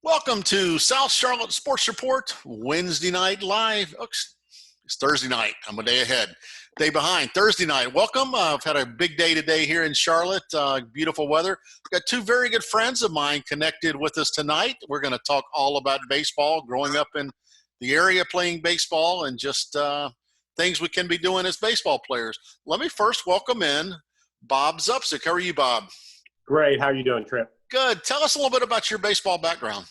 Welcome to South Charlotte Sports Report, Wednesday night live. It's Thursday night. I'm a day ahead, day behind. Thursday night. Welcome. I've had a big day today here in Charlotte. Beautiful weather. Got two very good friends of mine connected with us tonight. We're going to talk all about baseball, growing up in the area playing baseball, and just things we can be doing as baseball players. Let me first welcome in Bob Zupcic. How are you, Bob? Great. How are you doing, Trip? Good. Tell us a little bit about your baseball background.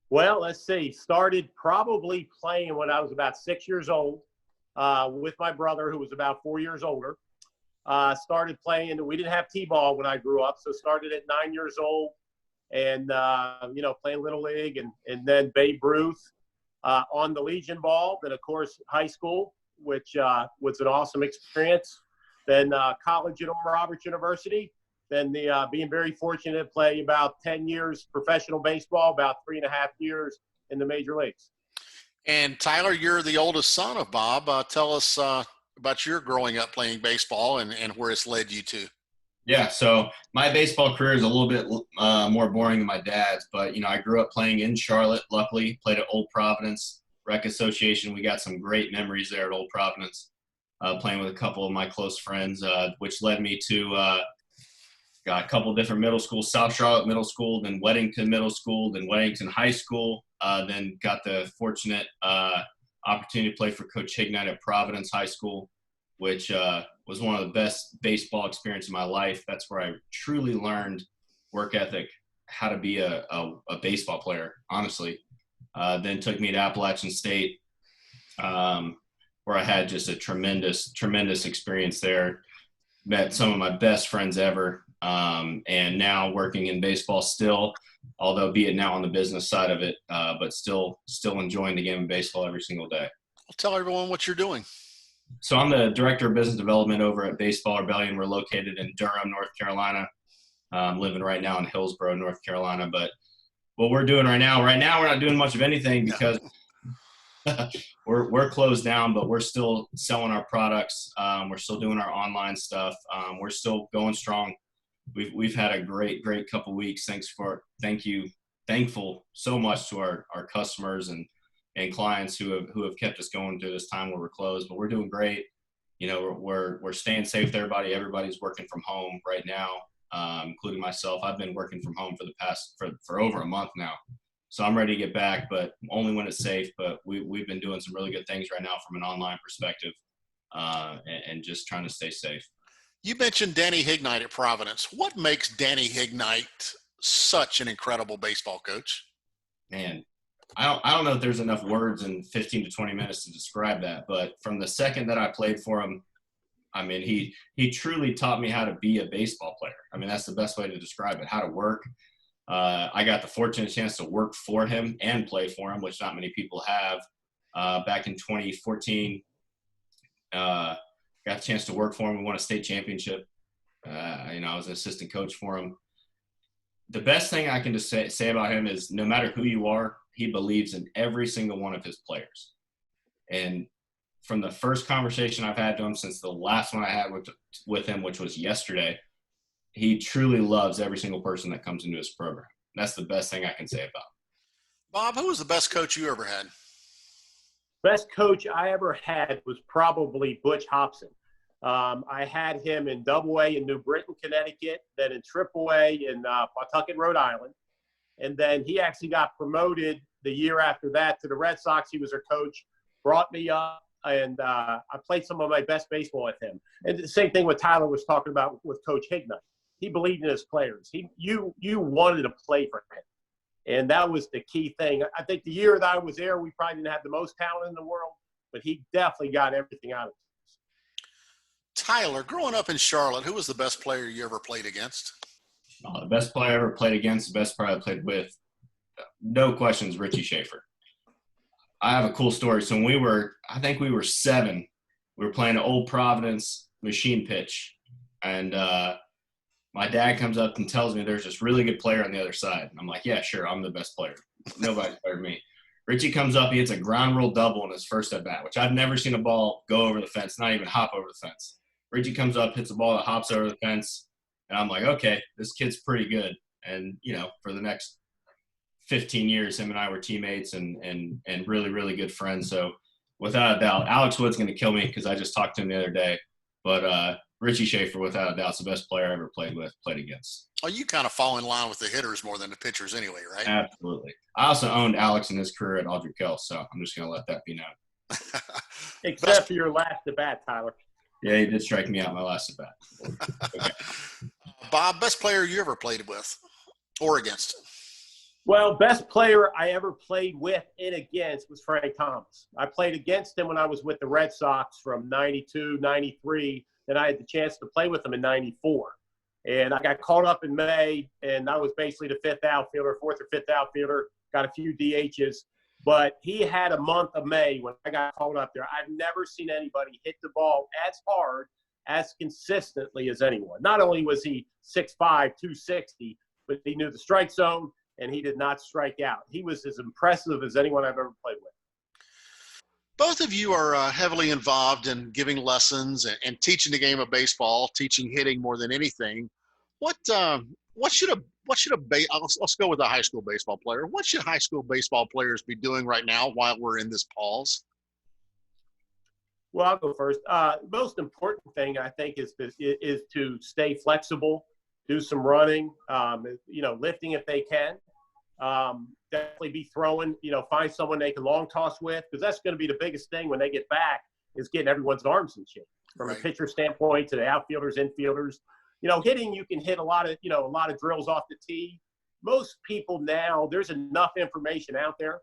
Well, let's see. Started probably playing when I was about 6 years old with my brother, who was about 4 years older. Started playing. We didn't have T-ball when I grew up, so started at 9 years old and, playing Little League and then Babe Ruth on the Legion ball. Then, of course, high school, which was an awesome experience. Then college at Oral Roberts University. Then being very fortunate to play about 10 years professional baseball, about 3.5 years in the major leagues. And Tyler, you're the oldest son of Bob. Tell us about your growing up playing baseball and where it's led you to. Yeah, so my baseball career is a little bit more boring than my dad's, but, I grew up playing in Charlotte, luckily, played at Old Providence Rec Association. We got some great memories there at Old Providence, playing with a couple of my close friends, which led me to got a couple of different middle schools, South Charlotte Middle School, then Weddington Middle School, then Weddington High School, then got the fortunate opportunity to play for Coach Hignite at Providence High School, which was one of the best baseball experiences of my life. That's where I truly learned work ethic, how to be a baseball player, honestly. Then took me to Appalachian State, where I had just a tremendous experience there. Met some of my best friends ever. And now working in baseball still, although be it now on the business side of it, but still enjoying the game of baseball every single day. Well, tell everyone what you're doing. So I'm the Director of Business Development over at Baseball Rebellion. We're located in Durham, North Carolina. I'm living right now in Hillsborough, North Carolina. But what we're doing right now we're not doing much of anything because we're closed down, but we're still selling our products. We're still doing our online stuff. We're still going strong. We've had a great couple weeks. Thankful so much to our customers and clients who have kept us going through this time where we're closed. But we're doing great. We're staying safe with everybody. Everybody's working from home right now, including myself. I've been working from home for over a month now. So I'm ready to get back, but only when it's safe. But we've been doing some really good things right now from an online perspective, and just trying to stay safe. You mentioned Danny Hignite at Providence. What makes Danny Hignite such an incredible baseball coach? Man, I don't know if there's enough words in 15 to 20 minutes to describe that, but from the second that I played for him, I mean, he truly taught me how to be a baseball player. I mean, that's the best way to describe it, how to work. I got the fortunate chance to work for him and play for him, which not many people have. Back in 2014, got a chance to work for him. We won a state championship. I was an assistant coach for him. The best thing I can just say about him is no matter who you are, he believes in every single one of his players. And from the first conversation I've had to him since the last one I had with him, which was yesterday, he truly loves every single person that comes into his program. That's the best thing I can say about him. Bob, who was the best coach you ever had? Best coach I ever had was probably Butch Hobson. I had him in AA in New Britain, Connecticut, then in AAA in Pawtucket, Rhode Island. And then he actually got promoted the year after that to the Red Sox. He was their coach, brought me up, and I played some of my best baseball with him. And the same thing what Tyler was talking about with Coach Hignite. He believed in his players. You wanted to play for him. And that was the key thing. I think the year that I was there, we probably didn't have the most talent in the world, but he definitely got everything out of us. Tyler, growing up in Charlotte, who was the best player you ever played against? The best player I ever played against, the best player I played with, no questions, Richie Schaefer. I have a cool story. So when I think we were 7, we were playing an Old Providence machine pitch. And my dad comes up and tells me there's this really good player on the other side. And I'm like, yeah, sure, I'm the best player. Nobody's better than me. Richie comes up, he hits a ground rule double in his first at bat, which I've never seen a ball go over the fence, not even hop over the fence. Richie comes up, hits a ball that hops over the fence, and I'm like, okay, this kid's pretty good. And, for the next 15 years, him and I were teammates and really, really good friends. So without a doubt, Alex Wood's going to kill me because I just talked to him the other day. But Richie Schaefer, without a doubt, is the best player I ever played against. Oh, you kind of fall in line with the hitters more than the pitchers anyway, right? Absolutely. I also owned Alex in his career at Aldrich Kell, so I'm just going to let that be known. Except for your last at bat, Tyler. Yeah, he did strike me out my last at bat. Okay. Bob, best player you ever played with or against? Well, best player I ever played with and against was Frank Thomas. I played against him when I was with the Red Sox from 92, 93. Then I had the chance to play with him in 94. And I got caught up in May, and I was basically the fourth or fifth outfielder, got a few DHs. But he had a month of May when I got called up there. I've never seen anybody hit the ball as hard, as consistently as anyone. Not only was he 6'5", 260, but he knew the strike zone, and he did not strike out. He was as impressive as anyone I've ever played with. Both of you are heavily involved in giving lessons and teaching the game of baseball, teaching hitting more than anything. What should let's go with a high school baseball player. What should high school baseball players be doing right now while we're in this pause? Well, I'll go first. Most important thing I think is to stay flexible, do some running, lifting if they can. Definitely be throwing, find someone they can long toss with, because that's going to be the biggest thing when they get back is getting everyone's arms in shape from a pitcher standpoint to the outfielders, infielders. Hitting, you can hit a lot of drills off the tee. Most people now, there's enough information out there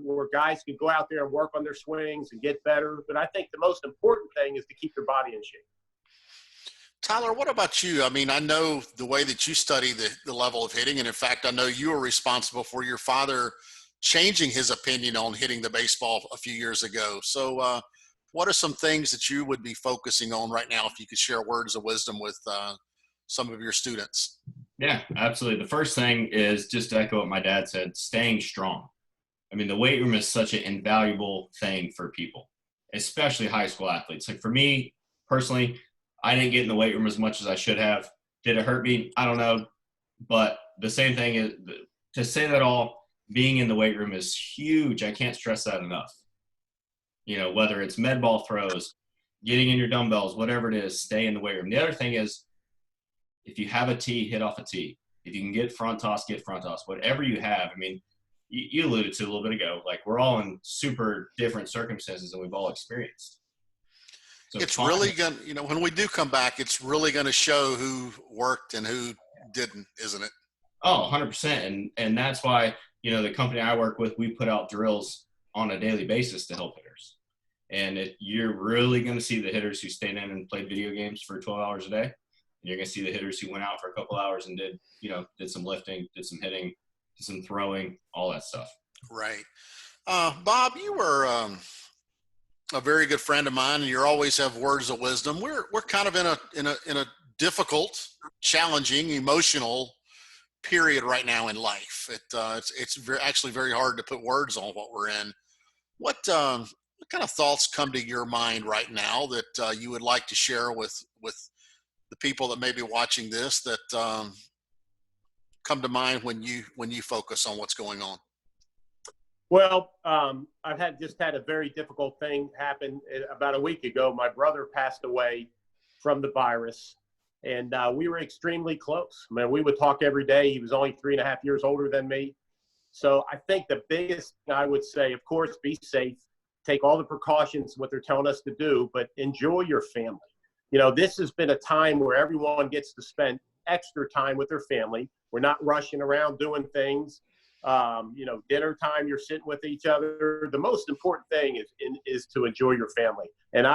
where guys can go out there and work on their swings and get better. But I think the most important thing is to keep their body in shape. Tyler, what about you? I mean, I know the way that you study the level of hitting, and in fact, I know you were responsible for your father changing his opinion on hitting the baseball a few years ago. So what are some things that you would be focusing on right now if you could share words of wisdom with some of your students? Yeah, absolutely. The first thing is just to echo what my dad said, staying strong. I mean, the weight room is such an invaluable thing for people, especially high school athletes. Like for me personally, I didn't get in the weight room as much as I should have. Did it hurt me? I don't know. But the same thing is to say that being in the weight room is huge. I can't stress that enough. Whether it's med ball throws, getting in your dumbbells, whatever it is, stay in the weight room. The other thing is if you have a tee, hit off a tee. If you can get front toss, get front toss. Whatever you have. I mean, you alluded to a little bit ago, like we're all in super different circumstances and we've all experienced. So it's really going to, when we do come back, it's really going to show who worked and who didn't, isn't it? Oh, 100%. And that's why, the company I work with, we put out drills on a daily basis to help hitters. And you're really going to see the hitters who stayed in and played video games for 12 hours a day. And you're going to see the hitters who went out for a couple hours and did some lifting, did some hitting, did some throwing, all that stuff. Right. Bob, you were a very good friend of mine, and you always have words of wisdom. We're kind of in a difficult, challenging, emotional period right now in life. It's actually very hard to put words on what we're in. What kind of thoughts come to your mind right now that you would like to share with the people that may be watching this that come to mind when you focus on what's going on? Well, I've just had a very difficult thing happen about a week ago. My brother passed away from the virus, and we were extremely close. I mean, we would talk every day. He was only 3.5 years older than me. So I think the biggest thing I would say, of course, be safe, take all the precautions, what they're telling us to do, but enjoy your family. This has been a time where everyone gets to spend extra time with their family. We're not rushing around doing things. Dinner time, you're sitting with each other. The most important thing is to enjoy your family. And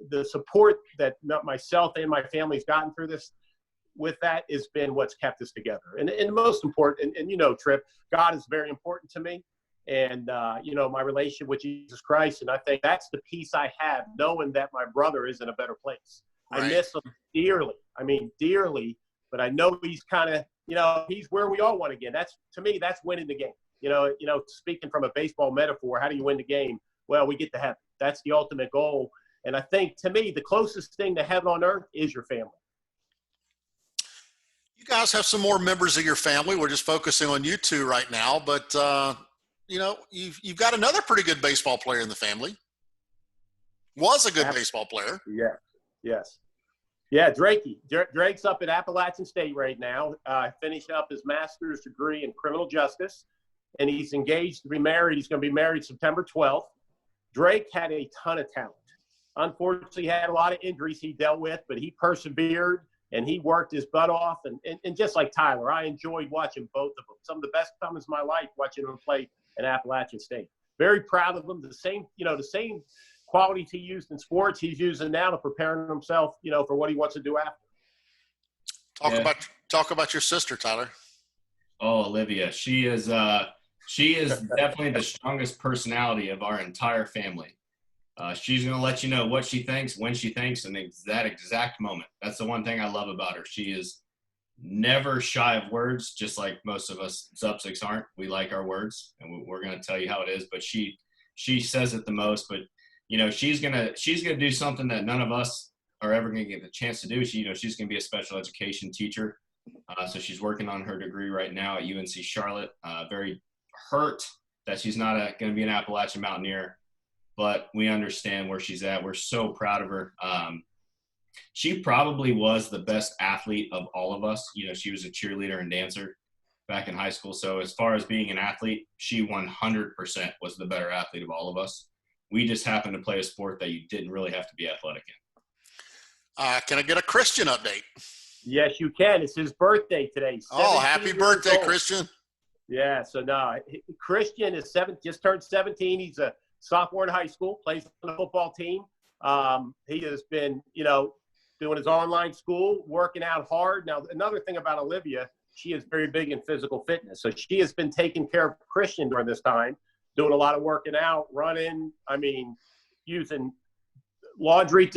the support that myself and my family's gotten through this with that has been what's kept us together. And the most important, and Tripp, God is very important to me. And, my relationship with Jesus Christ. And I think that's the peace I have, knowing that my brother is in a better place. Right. I miss him dearly. I mean, dearly, but I know he's kind of, he's where we all want to get. To me, that's winning the game. Speaking from a baseball metaphor, how do you win the game? Well, we get to heaven. That's the ultimate goal. And I think, to me, the closest thing to heaven on earth is your family. You guys have some more members of your family. We're just focusing on you two right now, but you've got another pretty good baseball player in the family. Was a good baseball player. Yeah. Yes. Yeah, Drakey. Drake's up at Appalachian State right now, finishing up his master's degree in criminal justice, and he's engaged to be married. He's going to be married September 12th. Drake had a ton of talent. Unfortunately, he had a lot of injuries he dealt with, but he persevered and he worked his butt off. And just like Tyler, I enjoyed watching both of them. Some of the best times of my life watching them play at Appalachian State. Very proud of them. The same qualities he used in sports, he's using now to prepare himself, for what he wants to do after. Talk about your sister, Tyler. Oh, Olivia. She is definitely the strongest personality of our entire family. She's going to let you know what she thinks, when she thinks, and that exact moment. That's the one thing I love about her. She is never shy of words, just like most of us Zupcics aren't. We like our words, and we're going to tell you how it is. But she says it the most. But she's gonna do something that none of us are ever going to get the chance to do. She's going to be a special education teacher. So she's working on her degree right now at UNC Charlotte. Very hurt that she's not going to be an Appalachian Mountaineer, but we understand where she's at. We're so proud of her. She probably was the best athlete of all of us. She was a cheerleader and dancer back in high school. So as far as being an athlete, she 100% was the better athlete of all of us. We just happened to play a sport that you didn't really have to be athletic in. Can I get a Christian update? Yes, you can. It's his birthday today. Oh, happy birthday, Christian. Yeah, so no, Christian is just turned 17. He's a sophomore in high school, plays on the football team. He has been, doing his online school, working out hard. Now, another thing about Olivia, she is very big in physical fitness. So she has been taking care of Christian during this time, doing a lot of working out, running, using laundry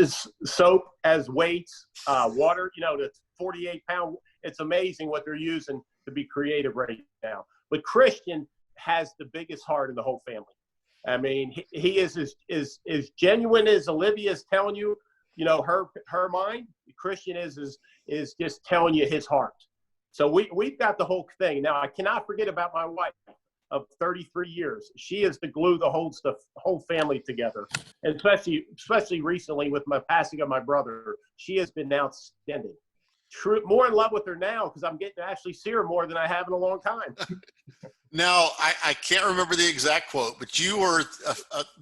soap as weights, water, the 48-pound. It's amazing what they're using to be creative right now. But Christian has the biggest heart in the whole family. He is as genuine as Olivia is telling you, her mind. Christian is just telling you his heart. So we've got the whole thing. Now, I cannot forget about my wife of 33 years. She is the glue that holds the whole family together. And especially recently with my passing of my brother, she has been outstanding. More in love with her now because I'm getting to actually see her more than I have in a long time. Now, I can't remember the exact quote, but you were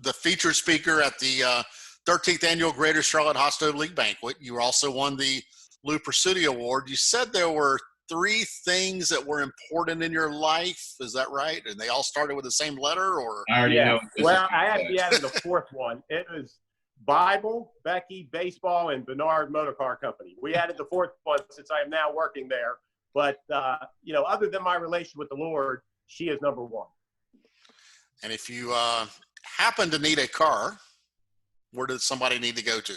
the featured speaker at the 13th Annual Greater Charlotte Hosto League Banquet. You also won the Lou Persudi Award. You said there were 3 things that were important in your life. Is that right? And they all started with the same letter, or? I already know. Well, I actually added the 4th one. It was Bible, Becky, baseball, and Bernard Motor Car Company. We added the 4th one since I am now working there. But, other than my relation with the Lord, she is number 1. And if you happen to need a car, where does somebody need to go to?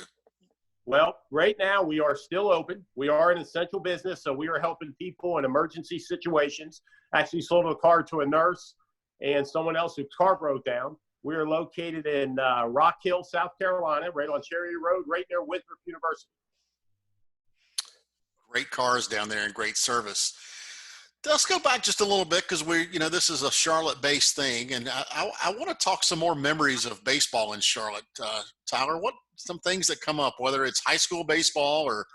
Well, right now we are still open. We are an essential business, so we are helping people in emergency situations. Actually sold a car to a nurse and someone else whose car broke down. We are located in Rock Hill, South Carolina, right on Cherry Road, right near Winthrop University. Great cars down there and great service. Let's go back just a little bit because this is a Charlotte-based thing, and I want to talk some more memories of baseball in Charlotte. Tyler, what some things that come up, whether it's high school baseball or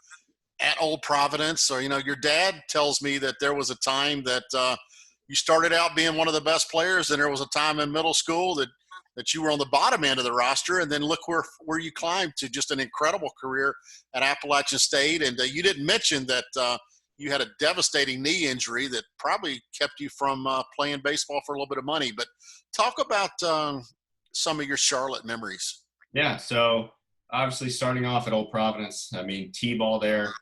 at Old Providence, or your dad tells me that there was a time that you started out being one of the best players, and there was a time in middle school that you were on the bottom end of the roster, and then look where you climbed to just an incredible career at Appalachian State. And you didn't mention that you had a devastating knee injury that probably kept you from playing baseball for a little bit of money. But talk about some of your Charlotte memories. Yeah, so obviously starting off at Old Providence, T-ball there.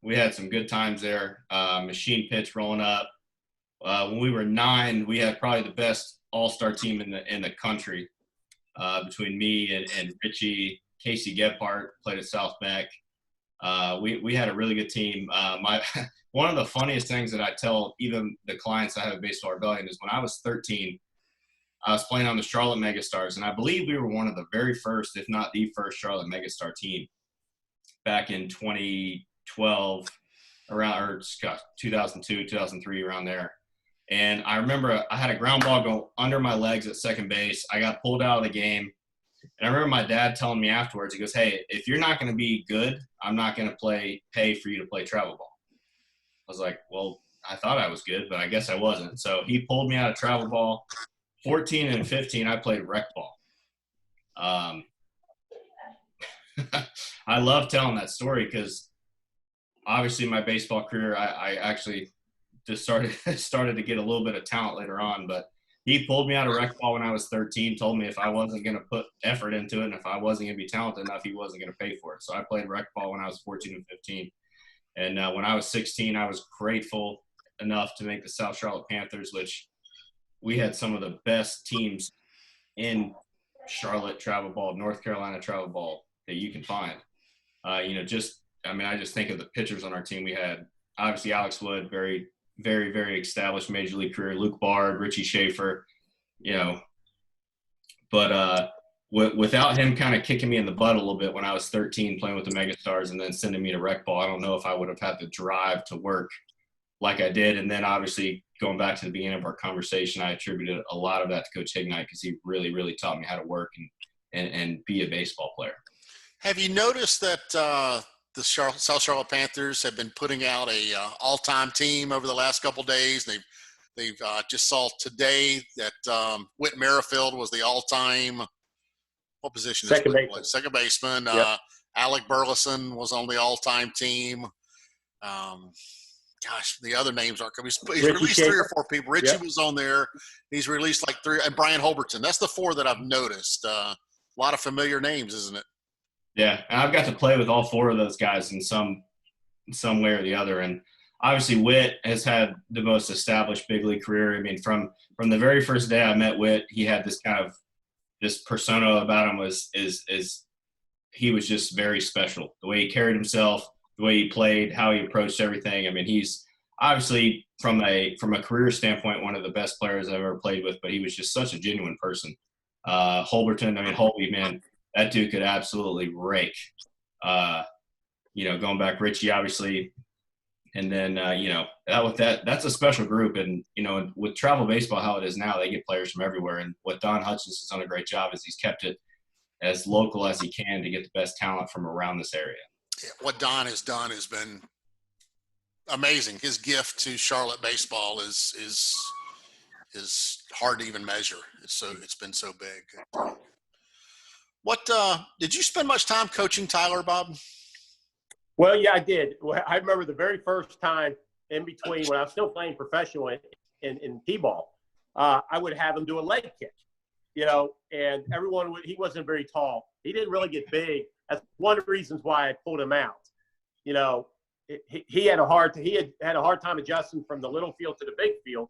We had some good times there. Machine pitch rolling up. When we were 9, we had probably the best all-star team in the country between me and Richie. Casey Gebhardt played at South Beck. We had a really good team. One of the funniest things that I tell even the clients I have at Baseball Rebellion is when I was 13, I was playing on the Charlotte Megastars, and I believe we were one of the very first, if not the first, Charlotte Megastar team back in 2012. around, or gosh, 2002, 2003, around there. And I remember I had a ground ball go under my legs at second base. I got pulled out of the game. And I remember my dad telling me afterwards, he goes, "Hey, if you're not going to be good, I'm not going to pay for you to play travel ball." I was like, well, I thought I was good, but I guess I wasn't. So he pulled me out of travel ball. 14 and 15, I played rec ball. I love telling that story because obviously my baseball career, I actually just started to get a little bit of talent later on, but he pulled me out of rec ball when I was 13, told me if I wasn't going to put effort into it and if I wasn't going to be talented enough, he wasn't going to pay for it. So I played rec ball when I was 14 and 15. And when I was 16, I was grateful enough to make the South Charlotte Panthers, which we had some of the best teams in Charlotte travel ball, North Carolina travel ball that you can find. I just think of the pitchers on our team. We had obviously Alex Wood, very, very, very established major league career, Luke Bard, Richie Schaefer, but without him kind of kicking me in the butt a little bit when I was 13 playing with the Megastars and then sending me to rec ball, I don't know if I would have had the drive to work like I did. And then obviously going back to the beginning of our conversation, I attributed a lot of that to Coach Hignite because he really, really taught me how to work and be a baseball player. Have you noticed that the South Charlotte Panthers have been putting out a all-time team over the last couple of days? They've just saw today that Whit Merrifield was the all-time what position? Second baseman. Second baseman. Yep. Alec Burleson was on the all-time team. The other names aren't coming. He's released Schaefer. 3 or 4 people. Richie Yep. was on there. He's released like 3, and Brian Holberton. That's the 4 that I've noticed. A lot of familiar names, isn't it? Yeah, and I've got to play with all 4 of those guys in some way or the other. And obviously, Whit has had the most established big league career. I mean, from the very first day I met Whit, he had this persona about him he was just very special. The way he carried himself, the way he played, how he approached everything. I mean, he's obviously from a career standpoint one of the best players I've ever played with, but he was just such a genuine person. Holberton, Holby, man, that dude could absolutely rake. Going back, Richie, obviously, and then that's a special group. And with travel baseball, how it is now, they get players from everywhere. And what Don Hutchins has done a great job is he's kept it as local as he can to get the best talent from around this area. Yeah, what Don has done has been amazing. His gift to Charlotte baseball is hard to even measure. It's been so big. What did you spend much time coaching Tyler, Bob? Well, yeah, I did. Well, I remember the very first time in between when I was still playing professional in T-ball, I would have him do a leg kick, and he wasn't very tall. He didn't really get big. That's one of the reasons why I pulled him out. He had a hard time adjusting from the little field to the big field.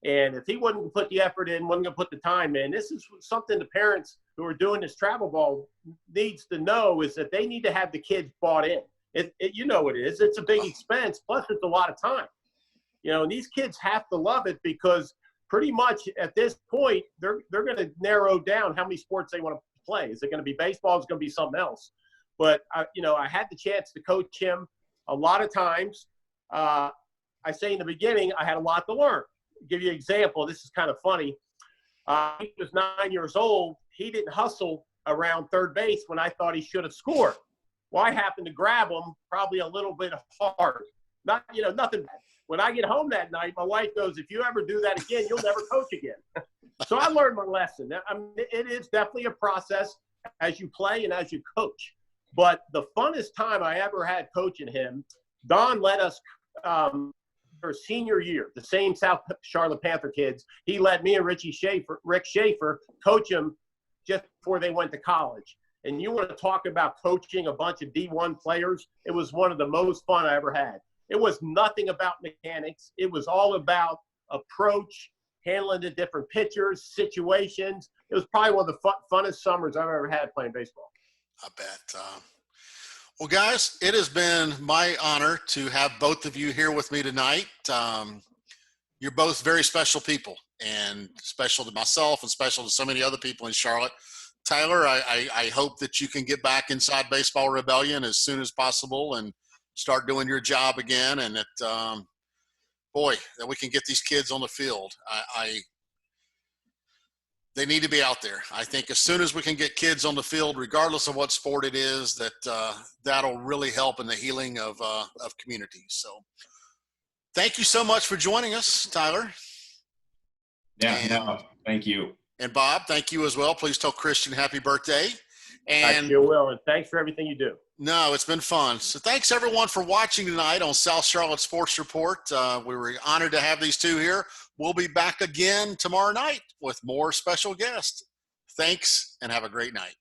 And if he wouldn't put the effort in, wasn't going to put the time in, this is something the parents who are doing this travel ball needs to know, is that they need to have the kids bought in. It is. It's a big expense. Plus, it's a lot of time. And these kids have to love it because pretty much at this point, they're going to narrow down how many sports they want to play. Is it going to be baseball? Is it going to be something else? But, I had the chance to coach him a lot of times. I say in the beginning, I had a lot to learn. Give you an example. This is kind of funny. He was 9 years old. He didn't hustle around third base when I thought he should have scored. Well, I happened to grab him probably a little bit hard. Nothing. When I get home that night, my wife goes, "If you ever do that again, you'll never coach again." So I learned my lesson. It is definitely a process as you play and as you coach. But the funnest time I ever had coaching him, Don let us for senior year, the same South Charlotte Panther kids, he let me and Rick Schaefer, coach him just before they went to college. And you want to talk about coaching a bunch of D1 players, it was one of the most fun I ever had. It was nothing about mechanics. It was all about approach, handling the different pitchers, situations. It was probably one of the funnest summers I've ever had playing baseball. I bet. Well, guys, it has been my honor to have both of you here with me tonight. You're both very special people, and special to myself and special to so many other people in Charlotte. Tyler, I hope that you can get back inside Baseball Rebellion as soon as possible and start doing your job again, and that boy, that we can get these kids on the field. They need to be out there. I think as soon as we can get kids on the field, regardless of what sport it is, that'll really help in the healing of communities. So thank you so much for joining us, Tyler. Yeah, thank you. And Bob, thank you as well. Please tell Christian happy birthday. And I sure will. And thanks for everything you do. No, it's been fun. So thanks everyone for watching tonight on South Charlotte Sports Report. We were honored to have these two here. We'll be back again tomorrow night with more special guests. Thanks and have a great night.